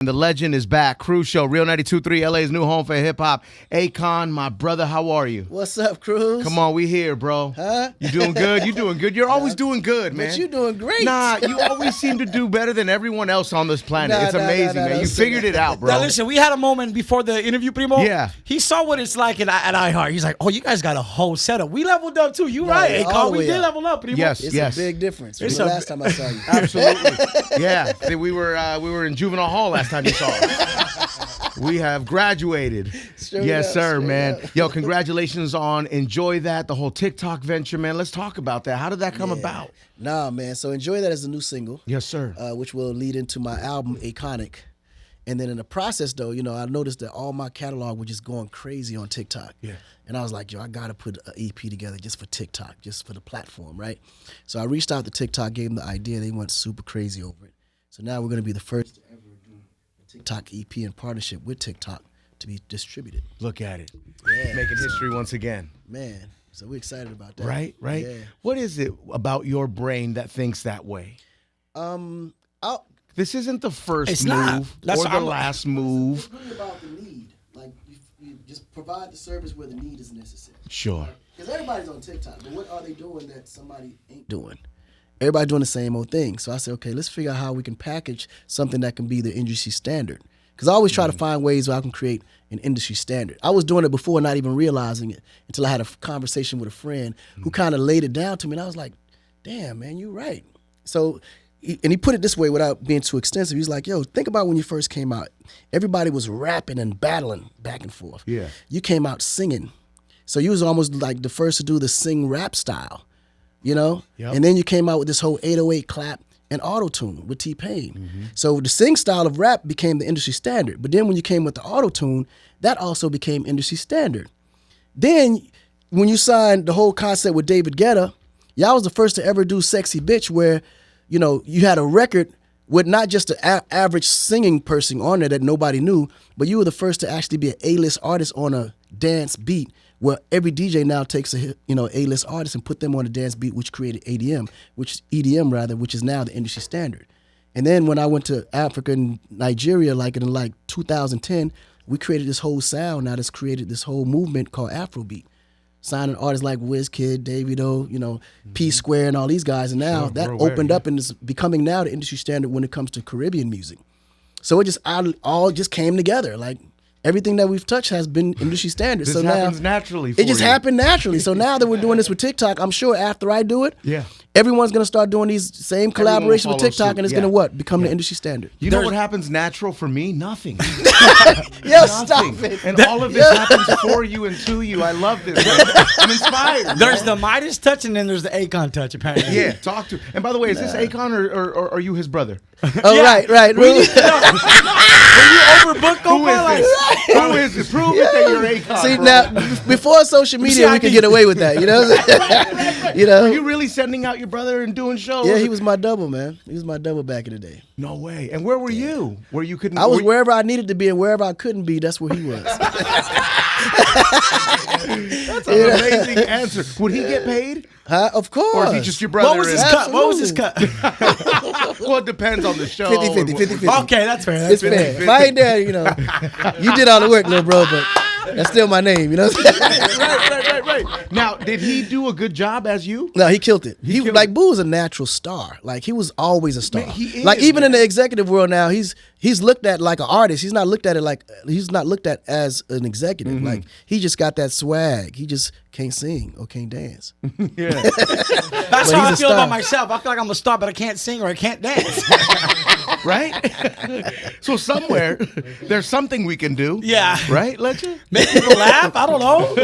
The legend is back. Cruz Show, Real 92.3, LA's new home for hip-hop. Akon, my brother, how are you? What's up, Cruz? Come on, we here, bro. Huh? You doing good? You doing good? You're always doing good, man. But you doing great. Nah, you always seem to do better than everyone else on this planet. It's amazing, man. You figured it out, bro. Now, listen, we had a moment before the interview, Primo. Yeah. He saw what it's like at iHeart. He's like, oh, you guys got a whole setup. We leveled up, too. You right, Akon. We did level up, Primo. Yes, it's yes. a big difference from the last time I saw you. Absolutely. Yeah. We were in juvenile hall last time you saw us. We have graduated. Yes, sir, man. Yo, congratulations on Enjoy That, the whole TikTok venture, man. Let's talk about that. How did that come about? Nah, man. So Enjoy That is a new single. Yes, sir. Which will lead into my album, Iconic. And then in the process, though, you know, I noticed that all my catalog was just going crazy on TikTok. Yeah. And I was like, yo, I got to put an EP together just for TikTok, just for the platform, right? So I reached out to TikTok, gave them the idea. They went super crazy over it. So now we're going to be the first to ever do a TikTok EP in partnership with TikTok to be distributed. Look at it. Yeah. Making history once again. Man, so we're excited about that. Right? Yeah. What is it about your brain that thinks that way? This isn't the first move or the last move. It's really about the need. Like, you just provide the service where the need is necessary. Sure. Because everybody's on TikTok, but what are they doing that somebody ain't doing? Everybody doing the same old thing. So I said, okay, let's figure out how we can package something that can be the industry standard. Because I always try to find ways where I can create an industry standard. I was doing it before, not even realizing it, until I had a conversation with a friend who kind of laid it down to me. And I was like, damn, man, you're right. So, and he put it this way without being too extensive. He's like, yo, think about when you first came out. Everybody was rapping and battling back and forth. Yeah. You came out singing. So you was almost like the first to do the sing rap style, you know? Yep. And then you came out with this whole 808 clap and auto-tune with T-Pain. So the sing style of rap became the industry standard. But then when you came with the auto-tune, that also became industry standard. Then when you signed the whole concept with David Guetta, y'all was the first to ever do Sexy Bitch, where, you know, you had a record with not just an average singing person on there that nobody knew, but you were the first to actually be an A-list artist on a dance beat, where every DJ now takes a A-list artist and put them on a dance beat, which created EDM, which is now the industry standard. And then when I went to Africa and Nigeria, in 2010, we created this whole sound now that's created this whole movement called Afrobeat, signing artists like Wizkid, Davido, P Square, and all these guys. And now that opened up and is becoming now the industry standard when it comes to Caribbean music. So it just all just came together. Like, everything that we've touched has been industry standard. This so happens now naturally for it just you. happened naturally. So now that we're doing this with TikTok, I'm sure after I do it, everyone's going to start doing these same collaborations with TikTok, and it's going to become the industry standard. You know what happens natural for me? Nothing. Yo, stop it. And all of this happens for you and to you. I love this. I'm inspired. There's the Midas touch, and then there's the Akon touch, apparently. Yeah, talk to. And by the way, is this Akon or are you his brother? Oh, right. Really? When you overbooked on Who is it? Prove it that you're Akon. See, now, before social media, we could get away with that, you know? Were you really sending out your brother and doing shows? Yeah, he was my double, man. He was my double back in the day. No way. And where were you? Where you couldn't? I was wherever I needed to be, and wherever I couldn't be, that's where he was. That's an amazing answer. Would he get paid? Of course. Or is he just your brother? What was his cut? What was his cut? Well, it depends on the show. 50-50. Okay, that's fair. It's fair. If I ain't there, you did all the work, little bro, but that's still my name, Right. Now, did he do a good job as you? No, he killed it. Boo is a natural star. Like, he was always a star. Man, he is, like, even in the executive world now, he's looked at like an artist. He's not looked at as an executive. Like, he just got that swag. He just can't sing or can't dance. Yeah. That's how I feel about myself. I feel like I'm a star, but I can't sing or I can't dance. Right? So somewhere, there's something we can do. Yeah. Right, Legend? Make people laugh? I don't know.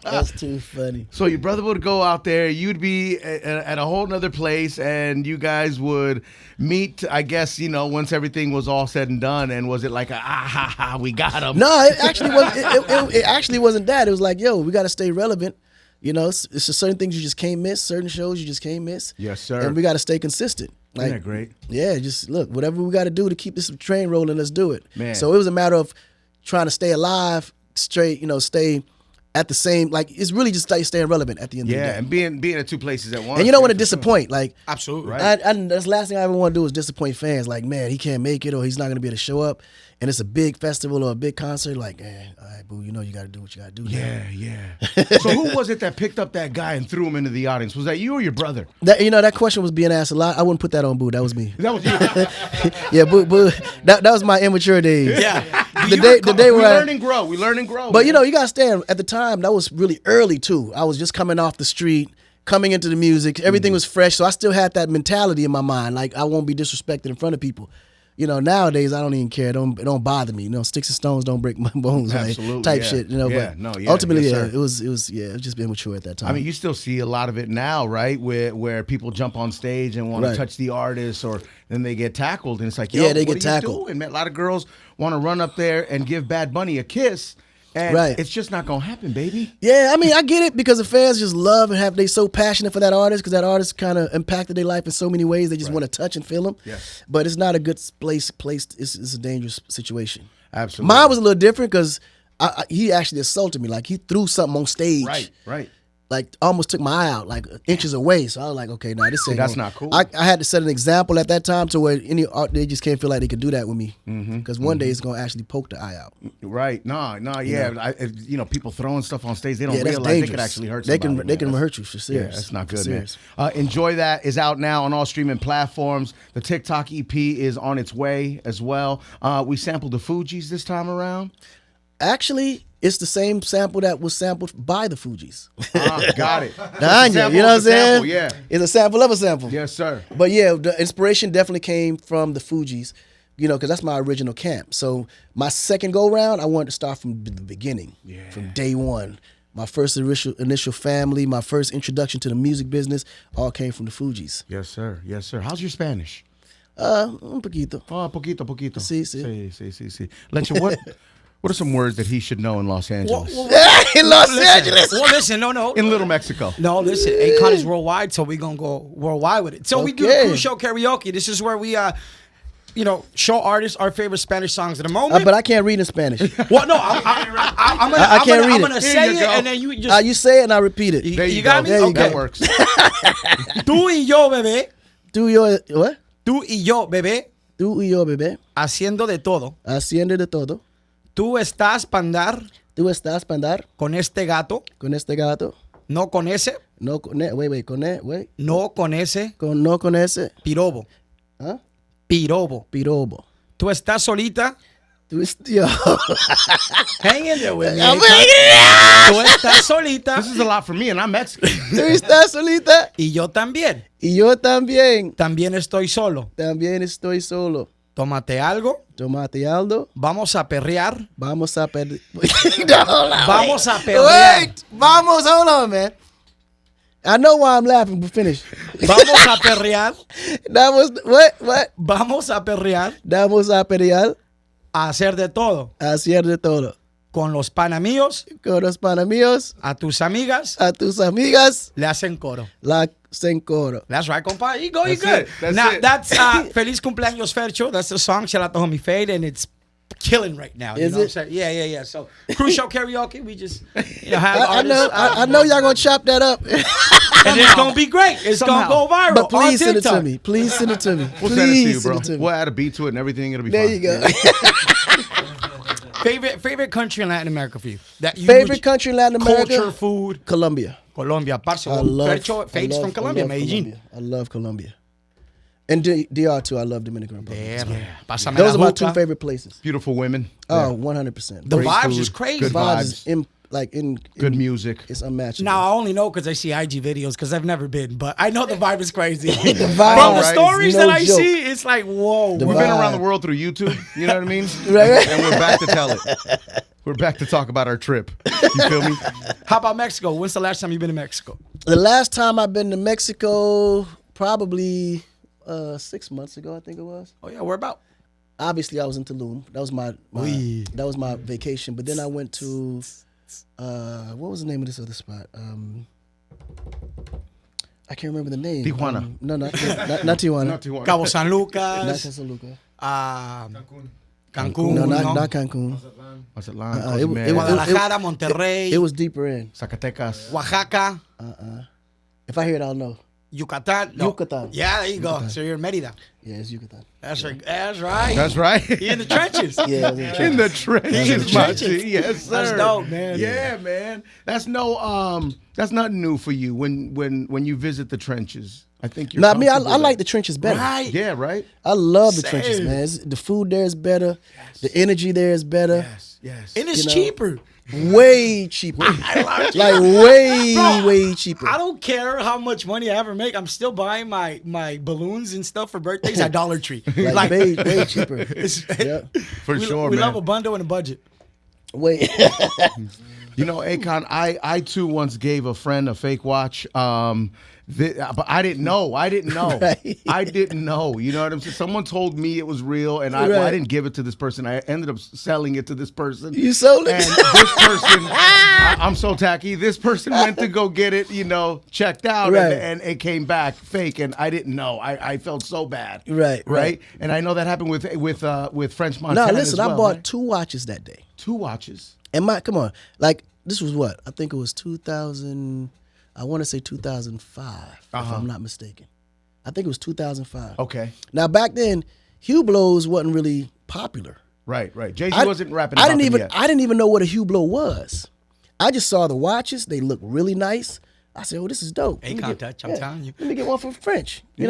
That's too funny. So your brother would go out there, you'd be at a whole nother place, and you guys would meet, I guess, once everything was all said and done. And was it like, we got him? No, it actually wasn't. It actually wasn't that. It was like, yo, we got to stay relevant. It's just certain things you just can't miss, certain shows you just can't miss. Yes, sir. And we got to stay consistent. Isn't that great? Yeah, just look, whatever we got to do to keep this train rolling, let's do it. Man. So it was a matter of trying to stay alive, straight, stay at the same, like, it's really just like staying relevant at the end of the day. Yeah, and being at two places at once. And you don't want to disappoint. Like, Absolutely. Right. that's the last thing I ever want to do is disappoint fans. Like, man, he can't make it or he's not going to be able to show up. And it's a big festival or a big concert. Like, all right, boo, you know you got to do what you got to do. Yeah. So who was it that picked up that guy and threw him into the audience? Was that you or your brother? That question was being asked a lot. I wouldn't put that on Boo. That was me. That was you. Yeah, Boo. That was my immature days. Yeah. The day we where learn and grow. We learn and grow. But man. you know, you gotta stand. At the time, that was really early too. I was just coming off the street, coming into the music. Everything was fresh, so I still had that mentality in my mind. Like, I won't be disrespected in front of people. You know, nowadays I don't even care. It don't bother me. You know, sticks and stones don't break my bones. Absolutely, like, type yeah. shit. You know, Yeah, but no, yeah, ultimately, yes, yeah, sir. it was just being mature at that time. I mean, you still see a lot of it now, right? Where people jump on stage and want Right. to touch the artist, or then they get tackled, and it's like, yo, Yeah, they what get are you tackled. doing, man? A lot of girls want to run up there and give Bad Bunny a kiss, and Right. it's just not gonna happen, baby. Yeah, I mean, I get it because the fans just love and they so passionate for that artist because that artist kind of impacted their life in so many ways. They just want to touch and feel them. Yes. But it's not a good place. It's a dangerous situation. Absolutely. Mine was a little different because he actually assaulted me. Like, he threw something on stage. Right. Like, almost took my eye out, like inches away. So I was like, okay, nah, this ain't. that's gonna- not cool. I had to set an example at that time to where any art, they just can't feel like they could do that with me. Because one day it's gonna actually poke the eye out. Right. No, yeah. People throwing stuff on stage, they don't Yeah, that's realize dangerous. they could actually hurt They somebody. can they can man. hurt you for serious. Yeah, that's not For good, man. serious. Enjoy That is out now on all streaming platforms. The TikTok EP is on its way as well. We sampled the Fugees this time around. Actually, it's the same sample that was sampled by the Fugees. Got it. Danya, Sample you know what I'm of the saying? sample, yeah. It's a sample of a sample. Yes, sir. But yeah, the inspiration definitely came from the Fugees, you know, because that's my original camp. So my second go round, I wanted to start from the beginning, from day one. My first initial family, my first introduction to the music business, all came from the Fugees. Yes, sir. Yes, sir. How's your Spanish? Un poquito. Oh, poquito. Sí, sí. Sí. Leche, what are some words that he should know in Los Angeles? In Los Angeles. Well, listen, no. In Little Mexico. No, listen, Akon is worldwide, so we're going to go worldwide with it. So we do the Okay. Cruise Show Karaoke. This is where we, show artists our favorite Spanish songs at the moment. But I can't read in Spanish. Well, no, I can't read I'm it. gonna Here say you it, go. and then you just... You say it and I repeat it. There you got go. me? There you Okay. That works. Tú y yo, bebé. Do your, what? Tú y yo, bebé. Tú y yo, bebé. Haciendo de todo. Haciendo de todo. Tú estás para andar Tú estás para andar con este gato, con este gato. no con ese, No con wait. no con ese No con ese. pirobo. ¿Ah? Pirobo. Pirobo. Tú estás solita. Tú yo. Hang in there with me. I'm Akon. Tú estás solita. This is a lot for me, and I'm Mexican. Tú estás solita. Y yo también. Y yo también. También estoy solo. También estoy solo. Tómate algo. Tomate algo. Vamos a perrear. Vamos a perder. Vamos a perrear. Wait. Vamos. Hold on, man. I know why I'm laughing, but finish. Vamos a perrear. That was what? Vamos a perrear. Vamos a pelear. A hacer de todo. Hacer de todo. Con los panamíos. Con los panamíos, A tus amigas. a tus amigas, Le hacen coro. la hacen coro. That's right, compa. You go, you That's good. it. That's Now, it. that's Feliz Cumpleaños Fercho. That's the song. Shout out to homie Fade, and it's killing right now. You Is know what I'm it? saying? Yeah. So, Cruise Show Karaoke, we just have I know, artists. I know y'all gonna chop that up, And it's going to be great. It's going to Somehow. go viral. but please on send it to TikTok. me. Please send it to me. We'll send it to you, Please bro. send it to me. We'll add a beat to it and everything. It'll be There fine. you go. Favorite country in Latin America for you? That you Favorite country in Latin America? Culture, food. Colombia. Colombia. Parce, I love. Fercho, Fade's from Colombia, Medellin. Colombia. I love Colombia. And DR too. I love Dominican Republic. Yeah. Pásame Those la are my juca. two favorite places. Beautiful women. Oh, 100%. The Great vibes food, is crazy. good vibes vibes. is in Good music. It's unmatchable. Now I only know because I see IG videos because I've never been, but I know the vibe is crazy. vibe From the right, stories no that I joke. see, it's like whoa. The We've vibe. been around the world through YouTube. You know what I mean? Right. And we're back to tell it. We're back to talk about our trip. You feel me? How about Mexico? When's the last time you've been to Mexico? The last time I've been to Mexico, probably 6 months ago, I think it was. Oh yeah, where about? Obviously, I was in Tulum. That was my Oy. that was my vacation. But then I went to what was the name of this other spot? I can't remember the name. Tijuana. No, not Tijuana. Not too long. Cabo San Not Lucas. San Lucas. Cancun. No, not Cancun. Mazatlan, It Guadalajara, Monterrey. was deeper in. Zacatecas. Oaxaca. If I hear it, I'll know. Yucatan. No. Yucatan. Yeah, there you go. So you're in Merida. Yeah, it's Yucatan. That's right. That's right. That's right. He in the trenches. Yeah, it was in In the trenches, In the my trenches. G. Yes, sir. That's dope, man. Yeah, man. That's nothing new for you when you visit the trenches. I think you're. Nah, me, I comfortable like there. the trenches better. Right. Yeah, right. I love the Same. trenches, man. The food there is better. The energy there is better. Yes. And it's You know, cheaper. Way cheaper. I love Like Bro, way cheaper. I don't care how much money I ever make. I'm still buying my balloons and stuff for birthdays at Dollar Tree. Like way cheaper. it's- Yeah. For sure, we man. love a bundle and a budget. Way. You know, Akon, I too once gave a friend a fake watch. But I didn't know. Right. I didn't know. You know what I'm saying? Someone told me it was real, and I Right. didn't give it to this person. I ended up selling it to this person. You sold it? And this person, I'm so tacky. This person went to go get it, checked out, Right. and it came back fake, and I didn't know. I felt so bad. Right. And I know that happened with French No, Montana. listen, as well, I bought right? 2 watches that day. 2 watches. And come on, like this was what? I think it was 2000. I want to say 2005, if I'm not mistaken. I think it was 2005. Okay. Now back then, Hublots wasn't really popular. Right. Jay-Z I- wasn't rapping. I didn't about them even yet. I didn't even know what a Hublot was. I just saw the watches. They looked really nice. I said, "Oh, this is dope." Let me Akon get- touch, I'm telling you. Let me get one from French. I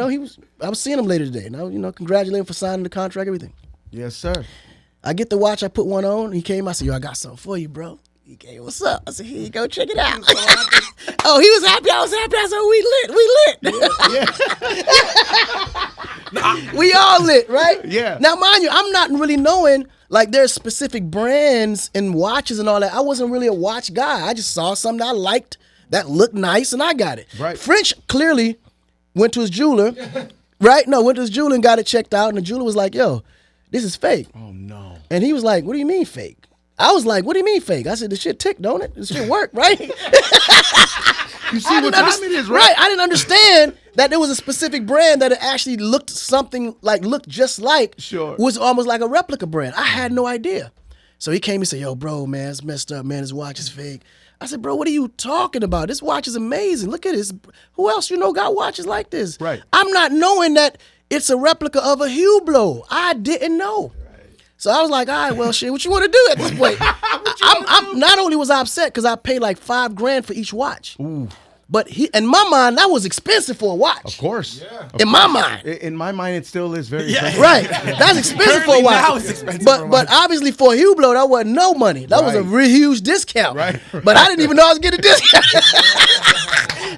was seeing him later today. Now, congratulate him for signing the contract, everything. Yes, sir. I get the watch. I put one on. He came. I said, "Yo, I got something for you, bro." He came. "What's up?" I said, "Here you go. Check it out." Oh, he was happy. I was happy. I said, "We lit. We all lit, right?" Yeah. Now, mind you, I'm not really knowing like there's specific brands and watches and all that. I wasn't really a watch guy. I just saw something I liked that looked nice, and I got it. Right. French clearly went to his jeweler, right? No, went to his jeweler and got it checked out, and the jeweler was like, "Yo, this is fake." Oh no. And he was like, "What do you mean fake?" I was like, "What do you mean fake?" I said, "The shit tick, don't it? The shit work, right?" You see what time it is, right? I didn't understand that there was a specific brand that it actually looked just like. Sure. Was almost like a replica brand. I had no idea. So he came and said, "Yo, bro, man, it's messed up, man. This watch is fake." I said, "Bro, what are you talking about? This watch is amazing. Look at this. Who else got watches like this?" Right. I'm not knowing that it's a replica of a Hublot. I didn't know. So I was like, "All right, well, shit, what you want to do at this point?" I'm not only was I upset because I paid like $5,000 for each watch, but in my mind that was expensive for a watch. Of course. In my mind, In my mind, it still is very expensive. right? That's expensive for a Currently watch. now it's expensive for a but watch. obviously for a Hublot, that wasn't no money. That was a Right. real huge discount. Right. But I didn't even know I was getting a discount.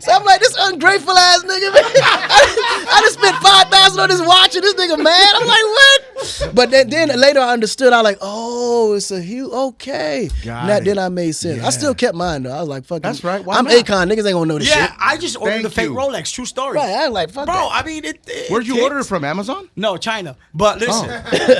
So I'm like, this ungrateful ass nigga, man. I just spent $5,000 on this watch and this nigga mad. I'm like, what? But then later I understood. I was like, oh, it's a huge, okay. Got it. Then I made sense. Yeah. I still kept mine though. I was like, fuck That's it. right. Why I'm not? Akon. Niggas ain't gonna know this Yeah, shit. I just ordered Thank the fake you. Rolex. True story. Right. I was like, fuck Bro, that. I mean, it Where'd you kicked. order it from? Amazon? No, China. But listen,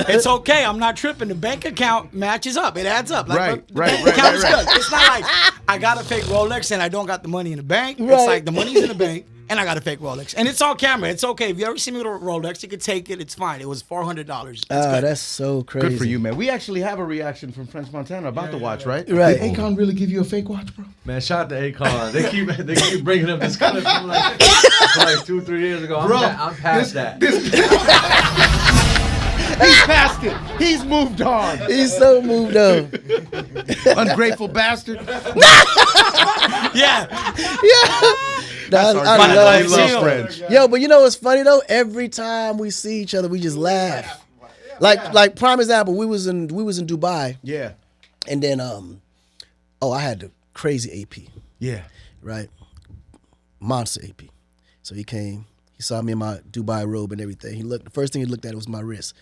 it's okay. I'm not tripping. The bank account matches up. It adds up. Right, the right, bank right, account is right, right. good. It's not like I got a fake Rolex and I don't got the money in the bank. Right. It's like the money's in the bank and I got a fake Rolex. And it's on camera. It's okay. If you ever see me with a Rolex, you can take it. It's fine. It was $400. That's good. That's so crazy. Good for you, man. We actually have a reaction from French Montana about the watch, right? Right. Did Akon really give you a fake watch, bro? Man, shout out to Akon. They keep bringing up this clip from like 2-3 years ago. I'm past that. He's past it. He's moved on. He's so moved on. Ungrateful bastard. Yeah. I I love love French. Yo, but you know what's funny though? Every time we see each other, we just laugh. Like prime example, we was in Dubai, Yeah. and then I had the crazy AP, Yeah. right? Monster AP. So he came, he saw me in my Dubai robe and everything. The first thing he looked at was my wrist.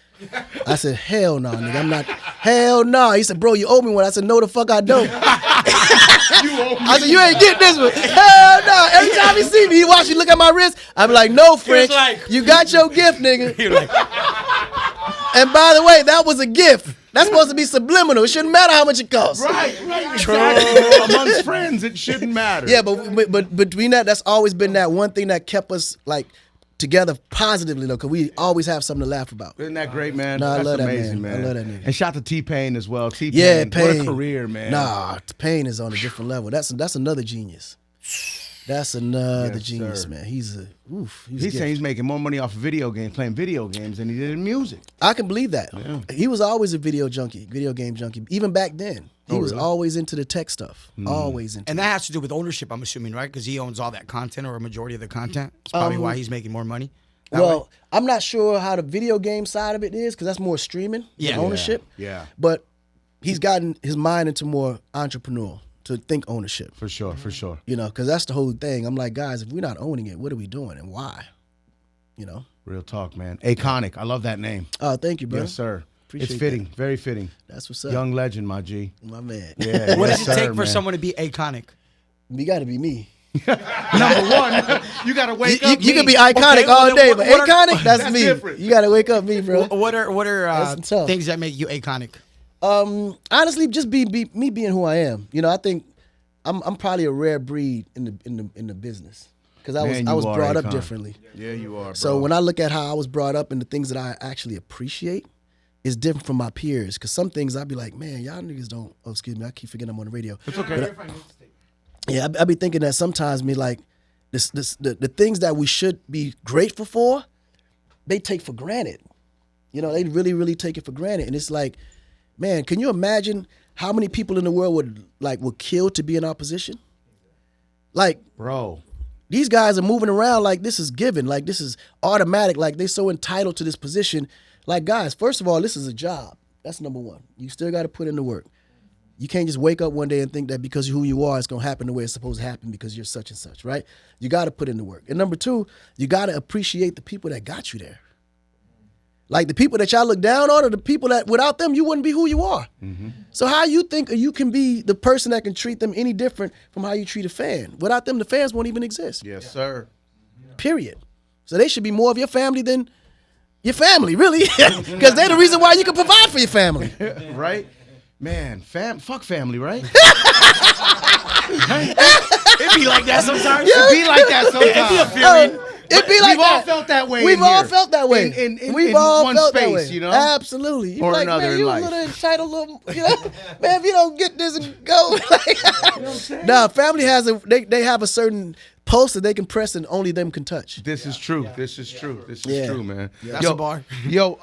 I said, "Hell no, nigga, I'm not." Hell no. He said, "Bro, you owe me one." I said, "No, the fuck I don't." I said, "You ain't getting this one." Hell no. Every time he see me, he watch me look at my wrist. I be like, "No, French, like- you got your gift, nigga." You're like, And by the way, that was a gift. That's supposed to be subliminal. It shouldn't matter how much it costs. Right. Exactly. Amongst friends, it shouldn't matter. Yeah, but between that's always been that one thing that kept us like together positively though, because we always have something to laugh about. Isn't that great, man? Nah, I That's love that amazing, man. I love that nigga. And shout to T-Pain as well. T-Pain, Yeah, Pain. what a career, man. Nah, Pain is on a different level. That's another genius. That's another Yes, genius, sir. man. He's a He's saying he's making more money off of video games, playing video games, than he did in music. I can believe that. Yeah. He was always a video game junkie. Even back then, he was really? always into the tech stuff. Always into. And that has to do with ownership, I'm assuming, right? Because he owns all that content or a majority of the content. It's probably why he's making more money. that Well, way. I'm not sure how the video game side of it is because that's more streaming, Yeah. ownership. Yeah. But he's gotten his mind into more entrepreneurial to think ownership. For sure, for sure. You know, because that's the whole thing. I'm like, guys, if we're not owning it, what are we doing and why? You know. Real talk, man. Akonic. I love that name. Oh, thank you, bro. Yes, sir. Appreciate It's fitting. Very fitting. That's what's up. Young legend, my G. My man. Yeah. What yes, does it take sir, for man. someone to be iconic? You got to be me. Number one, you got to wake up. You can be me. iconic Okay, well, all then day, what- but what are- iconic, that's me. different. You got to wake up me, bro. What are That's tough. things that make you iconic? Honestly, just be me being who I am. You know, I think I'm probably a rare breed in the business because Man, I you was are brought up Akon. differently. Yeah, you are, bro. So when I look at how I was brought up and the things that I actually appreciate, is different from my peers. Because some things I'd be like, man, y'all niggas don't. Oh, excuse me, I keep forgetting I'm on the radio. It's okay. Yeah, I be thinking that sometimes me like the things that we should be grateful for, they take for granted. You know, they really, really take it for granted. And it's like, man, can you imagine how many people in the world would kill to be in our position? Like, Bro. these guys are moving around like this is given, like this is automatic, like they're so entitled to this position. Like, guys, first of all, this is a job. That's number one. You still got to put in the work. You can't just wake up one day and think that because of who you are, it's going to happen the way it's supposed to happen because you're such and such, right? You got to put in the work. And number two, you got to appreciate the people that got you there. Like the people that y'all look down on are the people that without them, you wouldn't be who you are. Mm-hmm. So how you think you can be the person that can treat them any different from how you treat a fan? Without them, the fans won't even exist. Yes, sir. Period. So they should be more of your family than your family, really. Because they're the reason why you can provide for your family. Right? Man, fuck family, right? It be like that sometimes. It be like that sometimes. It'd be like We've all that. felt that way. We've in all here. felt that way. In one space, you know? Absolutely. You Or like, another man, in you life. a little entitled little, you know? Man, if you don't get this and go. Nah, family has they have a certain pulse that they can press and only them can touch. This is true. This is true. This is Yeah. true, man. That's a bar. Yo,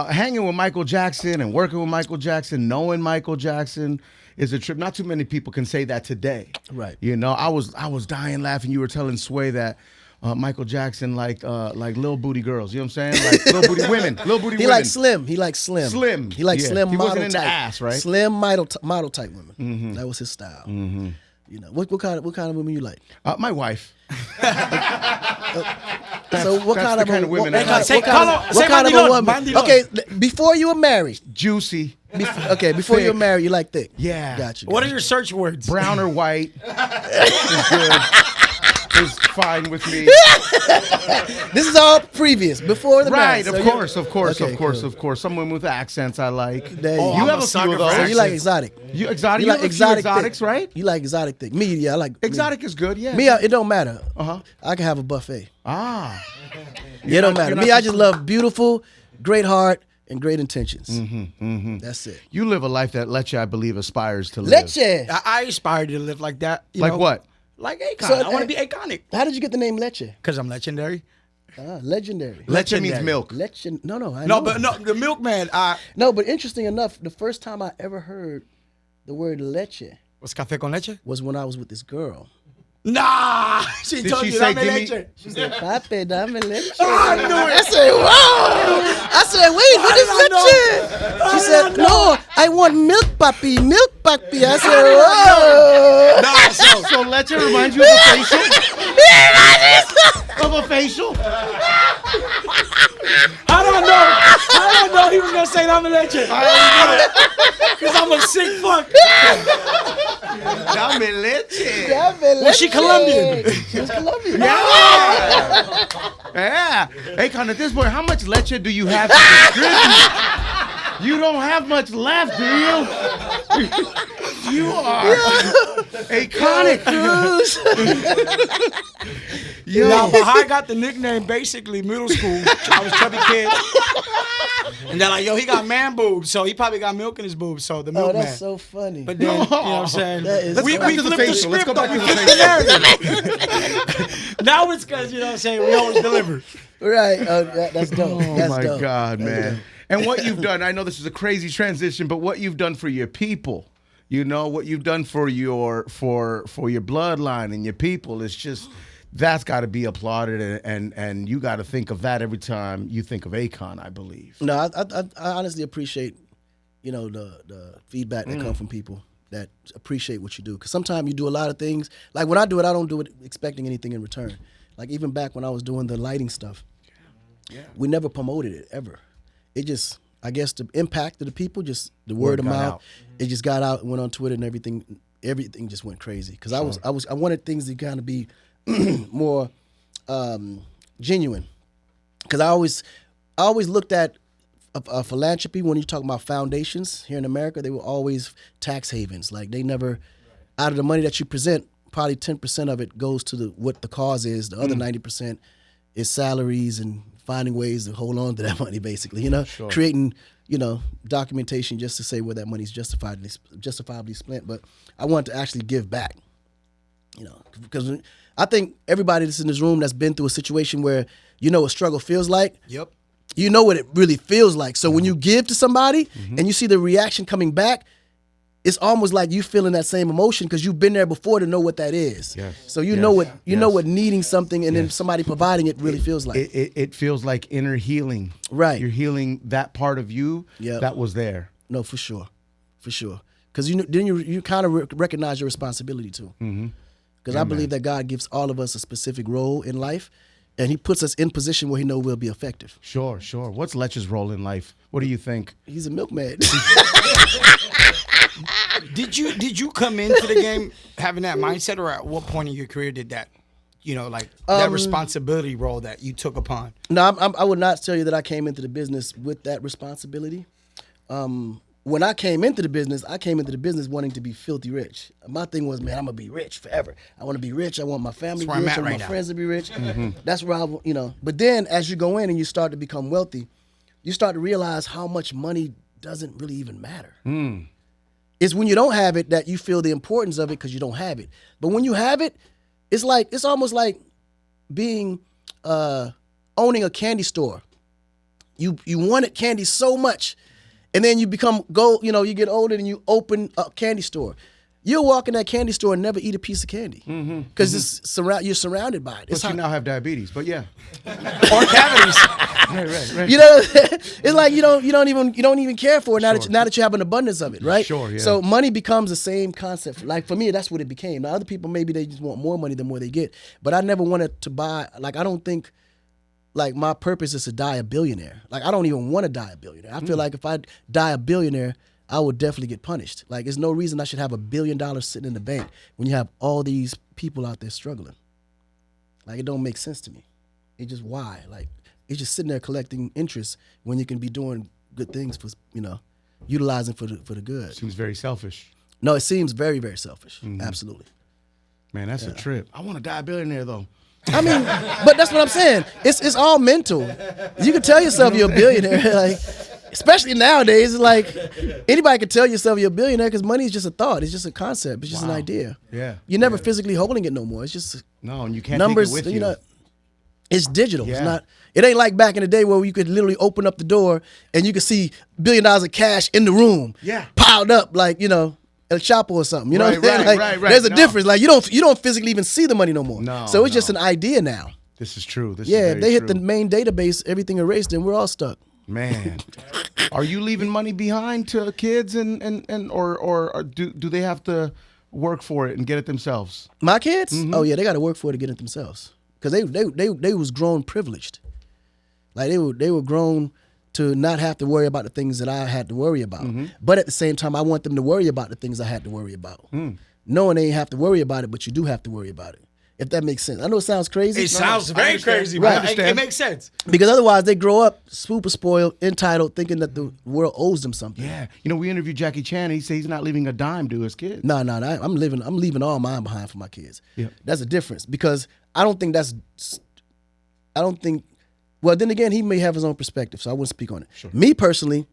hanging with Michael Jackson and working with Michael Jackson, knowing Michael Jackson is a trip. Not too many people can say that today. Right. You know, I was dying laughing. You were telling Sway that Michael Jackson like little booty girls. You know what I'm saying? Like little booty women. Little booty He women. likes slim. He likes slim. Slim. He likes Yeah. slim He model wasn't into type. ass, right? Slim model type women. That was his style. You know, what kind of women you like? My wife. So what that's kind the of kind of women What I kind, like. Say what kind of a Mandilon, woman? Mandilon. Okay, before you were married. Juicy. Before you were married, you like thick. Yeah. Gotcha. What are your search words? Brown or white is good. Is fine with me. This is all previous, before the Right, marriage. of So course, you- of course, Okay, of course, cool. of course. Someone with accents I like. There you go. You I'm have a a few sucker of for those. So you like accents. exotic. You exotic? You You like have a few exotic exotics, thick. right? You like exotic thick. Me, yeah, I like Exotic is good, yeah. Me, it don't matter. Uh-huh. I can have a buffet. Ah. It don't matter. you're Me, not I just love beautiful, great heart, and great intentions. That's it. You live a life that Leche, I believe, aspires to live. Leche. I aspire to live like that. You Like know? what? Like Akon. So, I want to be iconic How did you get the name Leche? because I'm legendary. Legendary. Leche means Legendary. milk. Leche. No, I No, know. but no, the milkman. No, but interesting enough, the first time I ever heard the word leche Was café con leche? was when I was with this girl. Nah, she Did told she you say, that "Give me-" leche. She said, Pape, dame leche. I knew I it. said, whoa. I said, wait, what is did I leche? She said, no, I want milk, papi, milk, papi. I said, whoa. Nah, So Leche reminds you of a facial? Of a facial? I don't know he was gonna say dame leche. Because I'm a sick fuck. Dame leche. Was she Colombian? She was Colombian. Yeah. Akon, at this point, how much leche do you have to distribute? You don't have much left, do you? You are iconic. Yo. Now, but how I got the nickname, basically, middle school, I was chubby kid. And they're like, yo, he got man boobs, so he probably got milk in his boobs, so the milkman. that's so funny. But then, you know what I'm saying? We flipped to the facial. Let's go back to the facial. Now it's because, you know what I'm saying, we always deliver. Right. That's dope. Oh my God, man. And what you've done, I know this is a crazy transition, but what you've done for your people, you know, what you've done for your bloodline and your people is just, that's got to be applauded, and you got to think of that every time you think of Akon, I believe. No, I honestly appreciate, you know, the feedback that comes from people that appreciate what you do. Because sometimes you do a lot of things. Like when I do it, I don't do it expecting anything in return. Like even back when I was doing the lighting stuff, we never promoted it ever. It just, I guess, the impact of the people, just the word of mouth. It just got out and went on Twitter and everything just went crazy. Because I wanted things to kind of be more genuine. Because I always looked at philanthropy when you talk about foundations here in America. They were always tax havens. Like they never, out of the money that you present, probably 10% of it goes to what the cause is. The other 90% is salaries and finding ways to hold on to that money, basically. You know, creating, you know, documentation just to say where that money's justifiably spent. But I want to actually give back. You know, because I think everybody that's in this room that's been through a situation where you know what struggle feels like. Yep. You know what it really feels like. So when you give to somebody and you see the reaction coming back, it's almost like you feeling that same emotion because you've been there before to know what that is. Yes. So you know what know what needing something and then somebody providing it really feels like. It feels like inner healing. Right. You're healing that part of you that was there. No, for sure. Because then you kind of recognize your responsibility too. Because I believe that God gives all of us a specific role in life, and He puts us in position where He knows we'll be effective. Sure. What's Lech's role in life? What do you think? He's a milkman. Did you come into the game having that mindset, or at what point in your career did that, you know, like that responsibility role that you took upon? No, I would not tell you that I came into the business with that responsibility. When I came into the business wanting to be filthy rich. My thing was, man, I'm gonna be rich forever. I want to be rich. I want my family to be rich. I want my friends to be rich. That's where I, you know. But then, as you go in and you start to become wealthy, you start to realize how much money doesn't really even matter. It's when you don't have it that you feel the importance of it because you don't have it. But when you have it, it's almost like being owning a candy store. You wanted candy so much. And then you you get older and you open a candy store. You'll walk in that candy store and never eat a piece of candy because you're surrounded by it. But you now have diabetes, but yeah, or cavities. right. You know, it's like you don't even care for it now that you have an abundance of it, right? Sure, yeah. So money becomes the same concept. Like for me, that's what it became. Now other people maybe they just want more money the more they get, but I never wanted to buy. Like I don't think. Like my purpose is to die a billionaire. Like I don't even want to die a billionaire. I feel like if I die a billionaire, I would definitely get punished. Like there's no reason I should have $1 billion sitting in the bank when you have all these people out there struggling. Like it don't make sense to me. It's just why? Like it's just sitting there collecting interest when you can be doing good things for, you know, utilizing for the good. Seems very selfish. No, it seems very, very selfish. Absolutely. Man, that's a trip. I want to die a billionaire though. I mean, but that's what I'm saying. It's all mental. You can tell yourself you're a billionaire, like, especially nowadays. It's like anybody can tell yourself you're a billionaire because money is just a thought. It's just a concept. It's just an idea. Yeah. You're never physically holding it no more. It's just and you can't numbers. take it with you. Know, it's digital. Yeah. It's not. It ain't like back in the day where you could literally open up the door and you could see $1 billion of cash in the room, piled up like El Chapo or something, you know what I'm saying? Like, there's a difference. Like you don't physically even see the money no more. So it's just an idea now. This is true. If they hit the main database, everything erased, and we're all stuck. Man, are you leaving money behind to kids or do they have to work for it and get it themselves? My kids? Oh yeah, they got to work for it to get it themselves because they was grown privileged. Like they were grown to not have to worry about the things that I had to worry about. But at the same time, I want them to worry about the things I had to worry about. Knowing they ain't have to worry about it, but you do have to worry about it. If that makes sense. I know it sounds crazy. It sounds very crazy, right? But it makes sense. Because otherwise they grow up super spoiled, entitled, thinking that the world owes them something. Yeah. We interviewed Jackie Chan. He said he's not leaving a dime to his kids. No. I'm leaving all mine behind for my kids. Yeah. That's a difference because I don't think that's. I don't think. Well, then again, he may have his own perspective, so I wouldn't speak on it. Sure. Me personally,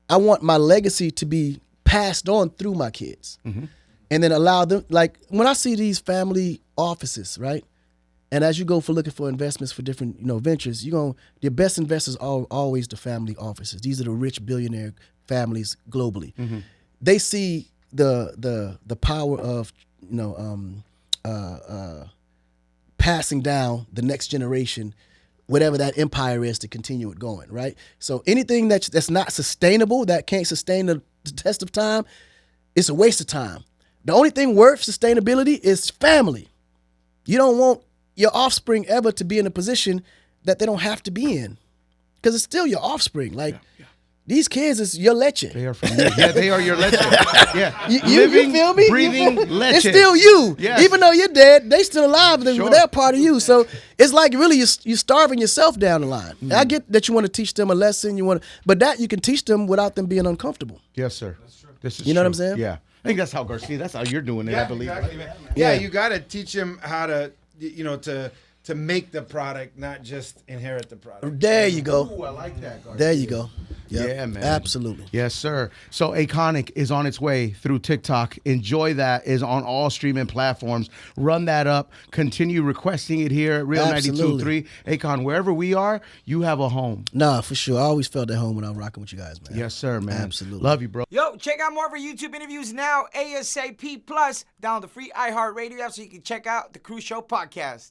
I want my legacy to be passed on through my kids, and then allow them. Like when I see these family offices, right? And as you go for looking for investments for different, ventures, the best investors are always the family offices. These are the rich billionaire families globally. They see the power of passing down the next generation, whatever that empire is, to continue it going, right? So anything that's not sustainable, that can't sustain the test of time, it's a waste of time. The only thing worth sustainability is family. You don't want your offspring ever to be in a position that they don't have to be in, because it's still your offspring. Like these kids is your leche. They are from you. Yeah, they are your leche. Yeah, you feel me? Breathing leche. It's still you. Yes. Even though you're dead, they still alive. Sure. They're part of you. So it's like really you're starving yourself down the line. I get that you want to teach them a lesson. But that you can teach them without them being uncomfortable. Yes, sir. This is You know what true. I'm saying? Yeah. I think that's how Garcia. That's how you're doing it. I believe. Exactly, man. Yeah. Yeah, you got to teach them how to, to make the product, not just inherit the product. There you go. Ooh, I like that, Garcia. There you go. Yep. Yeah, man. Absolutely. Yes, sir. So Akonic is on its way through TikTok. Enjoy That is on all streaming platforms. Run that up. Continue requesting it here at Real Absolutely. 92.3. Akon, wherever we are, you have a home. Nah, for sure. I always felt at home when I was rocking with you guys, man. Yes, sir, man. Absolutely. Love you, bro. Yo, check out more of our YouTube interviews now, ASAP+. Download the free iHeartRadio app so you can check out the Cruise Show podcast.